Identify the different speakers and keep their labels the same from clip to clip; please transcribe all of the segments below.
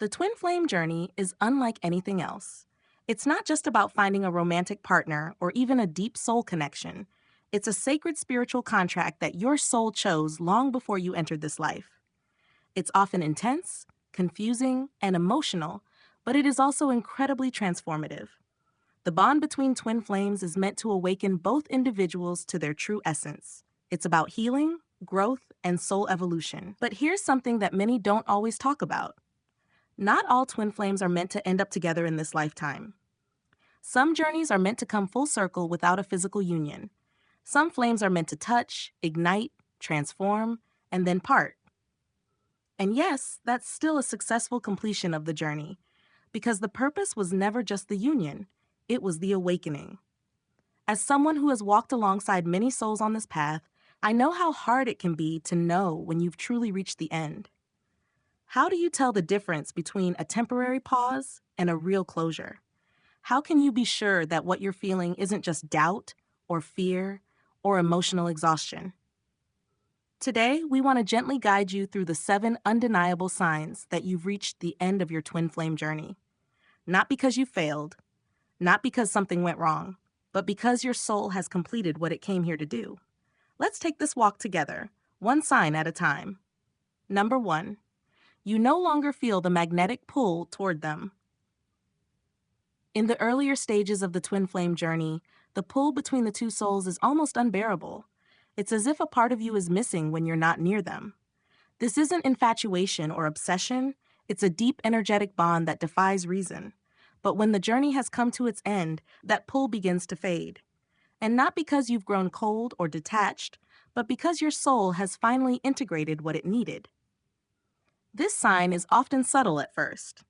Speaker 1: The twin flame journey is unlike anything else. It's not just about finding a romantic partner or even a deep soul connection. It's a sacred spiritual contract that your soul chose long before you entered this life. It's often intense, confusing, and emotional, but it is also incredibly transformative. The bond between twin flames is meant to awaken both individuals to their true essence. It's about healing, growth, and soul evolution. But here's something that many don't always talk about. Not all twin flames are meant to end up together in this lifetime. Some journeys are meant to come full circle without a physical union. Some flames are meant to touch, ignite, transform, and then part. And yes, that's still a successful completion of the journey, because the purpose was never just the union, it was the awakening. As someone who has walked alongside many souls on this path, I know how hard it can be to know when you've truly reached the end. How do you tell the difference between a temporary pause and a real closure? How can you be sure that what you're feeling isn't just doubt or fear or emotional exhaustion? Today, we want to gently guide you through the 7 undeniable signs that you've reached the end of your twin flame journey. Not because you failed, not because something went wrong, but because your soul has completed what it came here to do. Let's take this walk together, one sign at a time. Number 1, you no longer feel the magnetic pull toward them. In the earlier stages of the twin flame journey, the pull between the two souls is almost unbearable. It's as if a part of you is missing when you're not near them. This isn't infatuation or obsession, it's a deep energetic bond that defies reason. But when the journey has come to its end, that pull begins to fade. And not because you've grown cold or detached, but because your soul has finally integrated what it needed. This sign is often subtle at first.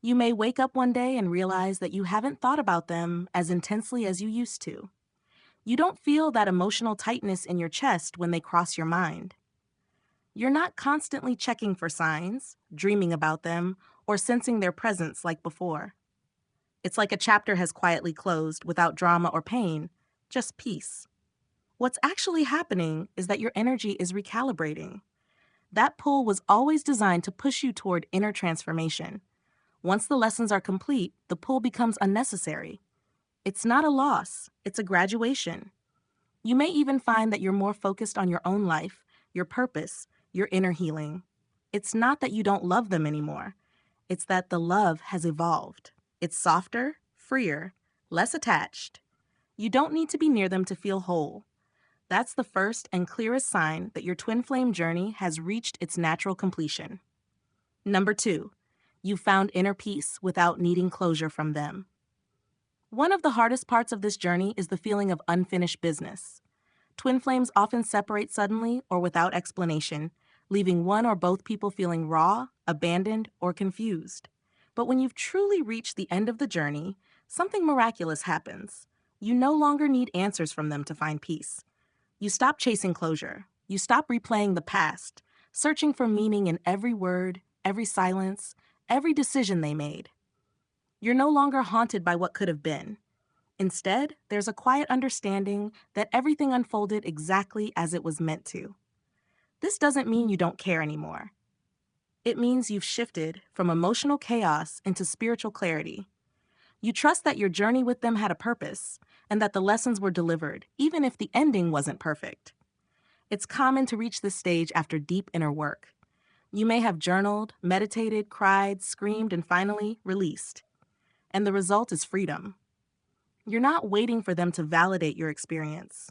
Speaker 1: You may wake up one day and realize that you haven't thought about them as intensely as you used to. You don't feel that emotional tightness in your chest when they cross your mind. You're not constantly checking for signs, dreaming about them, or sensing their presence like before. It's like a chapter has quietly closed without drama or pain, just peace. What's actually happening is that your energy is recalibrating. That pull was always designed to push you toward inner transformation. Once the lessons are complete, the pull becomes unnecessary. It's not a loss, it's a graduation. You may even find that you're more focused on your own life, your purpose, your inner healing. It's not that you don't love them anymore. It's that the love has evolved. It's softer, freer, less attached. You don't need to be near them to feel whole. That's the first and clearest sign that your twin flame journey has reached its natural completion. Number 2, you found inner peace without needing closure from them. One of the hardest parts of this journey is the feeling of unfinished business. Twin flames often separate suddenly or without explanation, leaving one or both people feeling raw, abandoned, or confused. But when you've truly reached the end of the journey, something miraculous happens. You no longer need answers from them to find peace. You stop chasing closure. You stop replaying the past, searching for meaning in every word, every silence, every decision they made. You're no longer haunted by what could have been. Instead, there's a quiet understanding that everything unfolded exactly as it was meant to. This doesn't mean you don't care anymore. It means you've shifted from emotional chaos into spiritual clarity. You trust that your journey with them had a purpose and that the lessons were delivered, even if the ending wasn't perfect. It's common to reach this stage after deep inner work. You may have journaled, meditated, cried, screamed, and finally released. And the result is freedom. You're not waiting for them to validate your experience.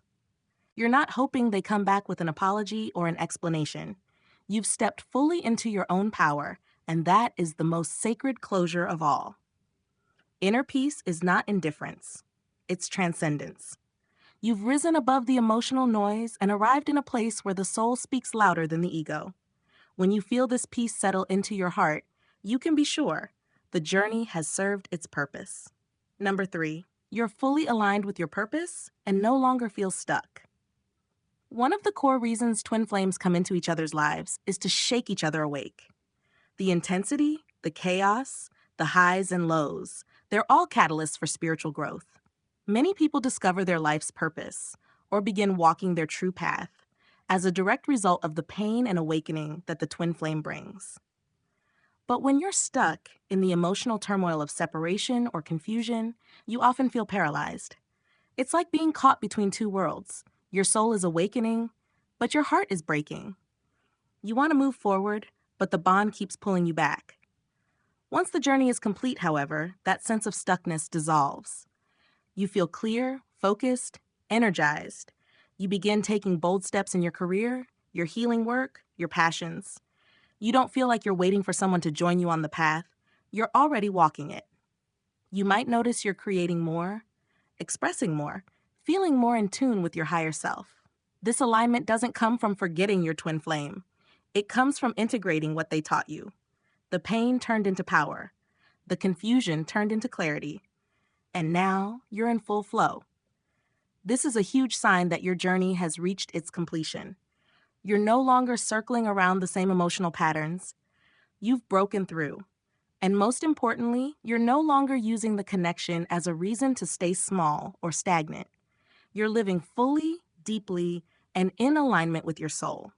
Speaker 1: You're not hoping they come back with an apology or an explanation. You've stepped fully into your own power, and that is the most sacred closure of all. Inner peace is not indifference. It's transcendence. You've risen above the emotional noise and arrived in a place where the soul speaks louder than the ego. When you feel this peace settle into your heart, you can be sure the journey has served its purpose. Number 3, you're fully aligned with your purpose and no longer feel stuck. One of the core reasons twin flames come into each other's lives is to shake each other awake. The intensity, the chaos, the highs and lows, they're all catalysts for spiritual growth. Many people discover their life's purpose or begin walking their true path as a direct result of the pain and awakening that the twin flame brings. But when you're stuck in the emotional turmoil of separation or confusion, you often feel paralyzed. It's like being caught between two worlds. Your soul is awakening, but your heart is breaking. You want to move forward, but the bond keeps pulling you back. Once the journey is complete, however, that sense of stuckness dissolves. You feel clear, focused, energized. You begin taking bold steps in your career, your healing work, your passions. You don't feel like you're waiting for someone to join you on the path. You're already walking it. You might notice you're creating more, expressing more, feeling more in tune with your higher self. This alignment doesn't come from forgetting your twin flame. It comes from integrating what they taught you. The pain turned into power. The confusion turned into clarity. And now you're in full flow. This is a huge sign that your journey has reached its completion. You're no longer circling around the same emotional patterns. You've broken through. And most importantly, you're no longer using the connection as a reason to stay small or stagnant. You're living fully, deeply, and in alignment with your soul.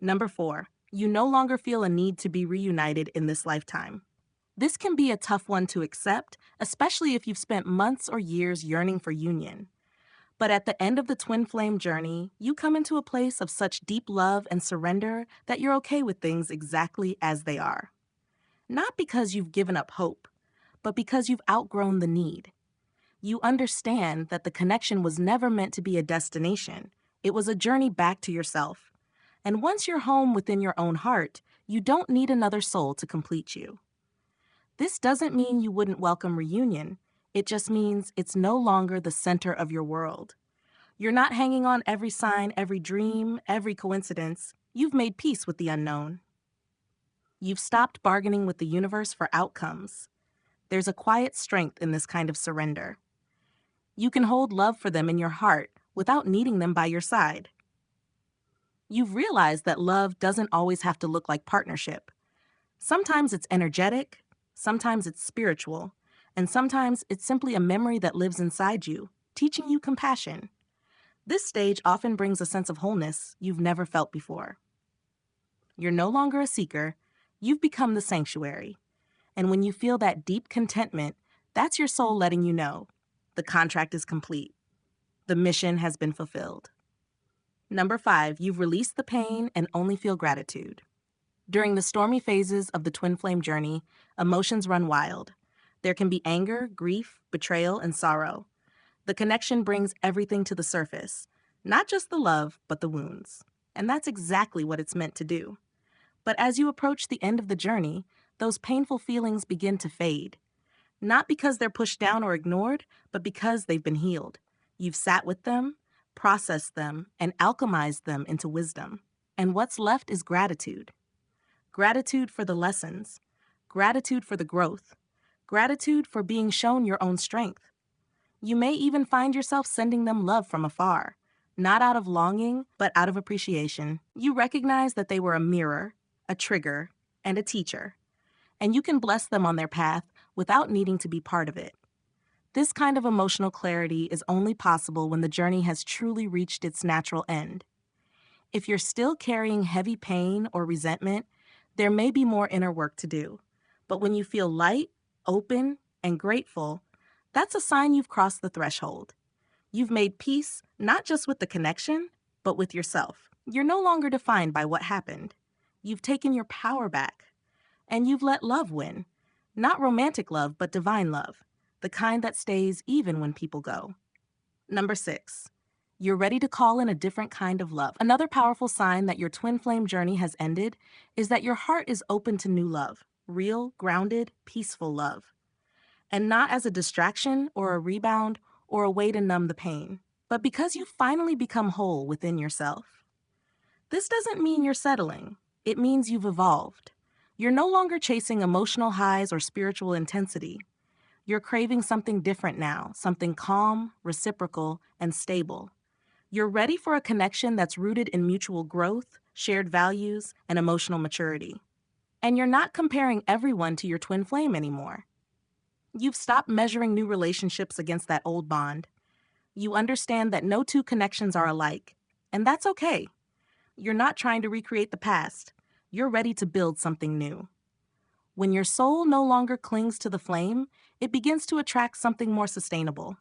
Speaker 1: Number 4, you no longer feel a need to be reunited in this lifetime. This can be a tough one to accept, especially if you've spent months or years yearning for union. But at the end of the twin flame journey, you come into a place of such deep love and surrender that you're okay with things exactly as they are. Not because you've given up hope, but because you've outgrown the need. You understand that the connection was never meant to be a destination. It was a journey back to yourself. And once you're home within your own heart, you don't need another soul to complete you. This doesn't mean you wouldn't welcome reunion. It just means it's no longer the center of your world. You're not hanging on every sign, every dream, every coincidence. You've made peace with the unknown. You've stopped bargaining with the universe for outcomes. There's a quiet strength in this kind of surrender. You can hold love for them in your heart without needing them by your side. You've realized that love doesn't always have to look like partnership. Sometimes it's energetic, sometimes it's spiritual, and sometimes it's simply a memory that lives inside you, teaching you compassion. This stage often brings a sense of wholeness you've never felt before. You're no longer a seeker, you've become the sanctuary. And when you feel that deep contentment, that's your soul letting you know the contract is complete. The mission has been fulfilled. Number 5, you've released the pain and only feel gratitude. During the stormy phases of the twin flame journey, emotions run wild. There can be anger, grief, betrayal, and sorrow. The connection brings everything to the surface, not just the love, but the wounds. And that's exactly what it's meant to do. But as you approach the end of the journey, those painful feelings begin to fade. Not because they're pushed down or ignored, but because they've been healed. You've sat with them, processed them, and alchemized them into wisdom. And what's left is gratitude. Gratitude for the lessons. Gratitude for the growth. Gratitude for being shown your own strength. You may even find yourself sending them love from afar, not out of longing, but out of appreciation. You recognize that they were a mirror, a trigger, and a teacher, and you can bless them on their path without needing to be part of it. This kind of emotional clarity is only possible when the journey has truly reached its natural end. If you're still carrying heavy pain or resentment, there may be more inner work to do. But when you feel light, open, and grateful, that's a sign you've crossed the threshold. You've made peace not just with the connection, but with yourself. You're no longer defined by what happened. You've taken your power back. And you've let love win. Not romantic love, but divine love. The kind that stays even when people go. Number 6, you're ready to call in a different kind of love. Another powerful sign that your twin flame journey has ended is that your heart is open to new love. Real, grounded, peaceful love. And not as a distraction or a rebound or a way to numb the pain, but because you've finally become whole within yourself. This doesn't mean you're settling. It means you've evolved. You're no longer chasing emotional highs or spiritual intensity. You're craving something different now, something calm, reciprocal, and stable. You're ready for a connection that's rooted in mutual growth, shared values, and emotional maturity. And you're not comparing everyone to your twin flame anymore. You've stopped measuring new relationships against that old bond. You understand that no two connections are alike, and that's okay. You're not trying to recreate the past. You're ready to build something new. When your soul no longer clings to the flame, it begins to attract something more sustainable.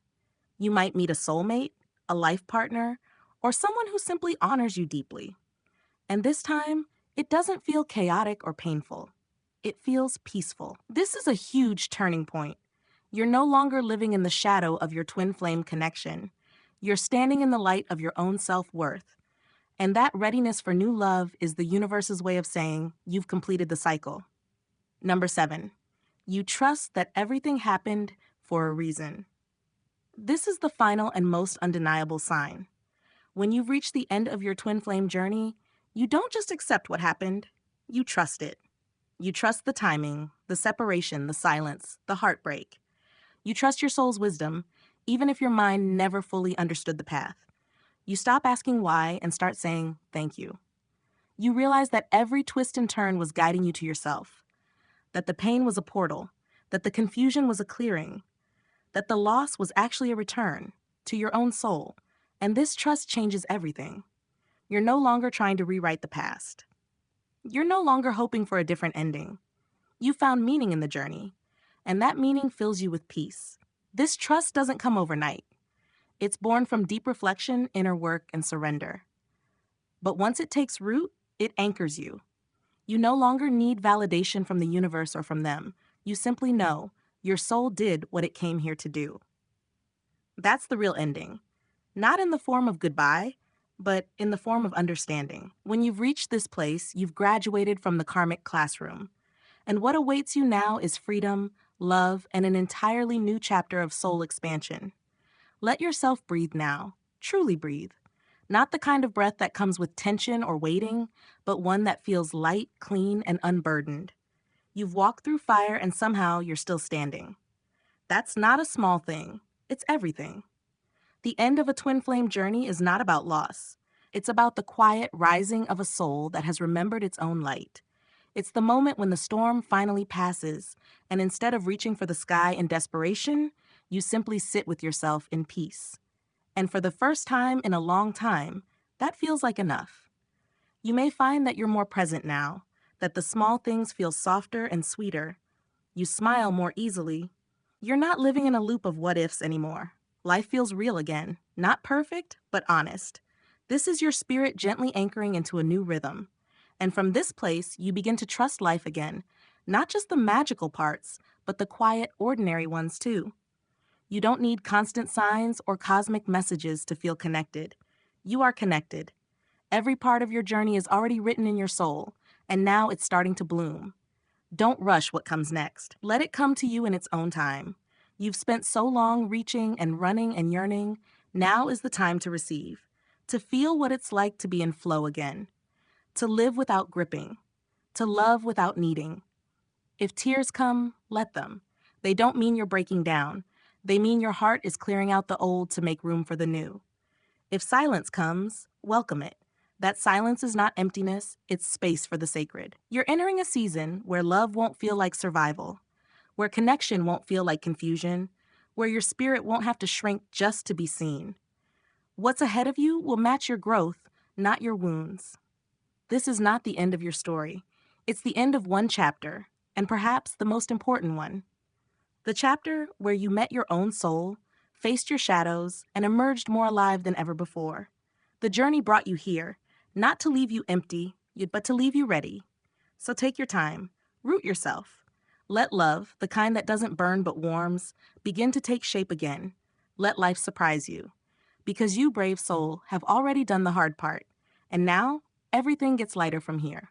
Speaker 1: You might meet a soulmate, a life partner, or someone who simply honors you deeply. And this time, it doesn't feel chaotic or painful. It feels peaceful. This is a huge turning point. You're no longer living in the shadow of your twin flame connection. You're standing in the light of your own self-worth. And that readiness for new love is the universe's way of saying you've completed the cycle. Number 7, you trust that everything happened for a reason. This is the final and most undeniable sign. When you've reached the end of your twin flame journey, you don't just accept what happened, you trust it. You trust the timing, the separation, the silence, the heartbreak. You trust your soul's wisdom, even if your mind never fully understood the path. You stop asking why and start saying thank you. You realize that every twist and turn was guiding you to yourself, that the pain was a portal, that the confusion was a clearing, that the loss was actually a return to your own soul, and this trust changes everything. You're no longer trying to rewrite the past. You're no longer hoping for a different ending. You found meaning in the journey, and that meaning fills you with peace. This trust doesn't come overnight. It's born from deep reflection, inner work, and surrender. But once it takes root, it anchors you. You no longer need validation from the universe or from them. You simply know your soul did what it came here to do. That's the real ending. Not in the form of goodbye, but in the form of understanding. When you've reached this place, you've graduated from the karmic classroom. And what awaits you now is freedom, love, and an entirely new chapter of soul expansion. Let yourself breathe now. Truly breathe. Not the kind of breath that comes with tension or waiting, but one that feels light, clean, and unburdened. You've walked through fire and somehow you're still standing. That's not a small thing. It's everything. The end of a twin flame journey is not about loss. It's about the quiet rising of a soul that has remembered its own light. It's the moment when the storm finally passes, and instead of reaching for the sky in desperation, you simply sit with yourself in peace. And for the first time in a long time, that feels like enough. You may find that you're more present now, that the small things feel softer and sweeter. You smile more easily. You're not living in a loop of what-ifs anymore. Life feels real again, not perfect, but honest. This is your spirit gently anchoring into a new rhythm. And from this place, you begin to trust life again, not just the magical parts, but the quiet, ordinary ones too. You don't need constant signs or cosmic messages to feel connected. You are connected. Every part of your journey is already written in your soul, and now it's starting to bloom. Don't rush what comes next. Let it come to you in its own time. You've spent so long reaching and running and yearning. Now is the time to receive, to feel what it's like to be in flow again, to live without gripping, to love without needing. If tears come, let them. They don't mean you're breaking down. They mean your heart is clearing out the old to make room for the new. If silence comes, welcome it. That silence is not emptiness, it's space for the sacred. You're entering a season where love won't feel like survival, where connection won't feel like confusion, where your spirit won't have to shrink just to be seen. What's ahead of you will match your growth, not your wounds. This is not the end of your story. It's the end of one chapter, and perhaps the most important one. The chapter where you met your own soul, faced your shadows, and emerged more alive than ever before. The journey brought you here, not to leave you empty, but to leave you ready. So take your time, root yourself. Let love, the kind that doesn't burn but warms, begin to take shape again. Let life surprise you. Because you, brave soul, have already done the hard part. And now, everything gets lighter from here.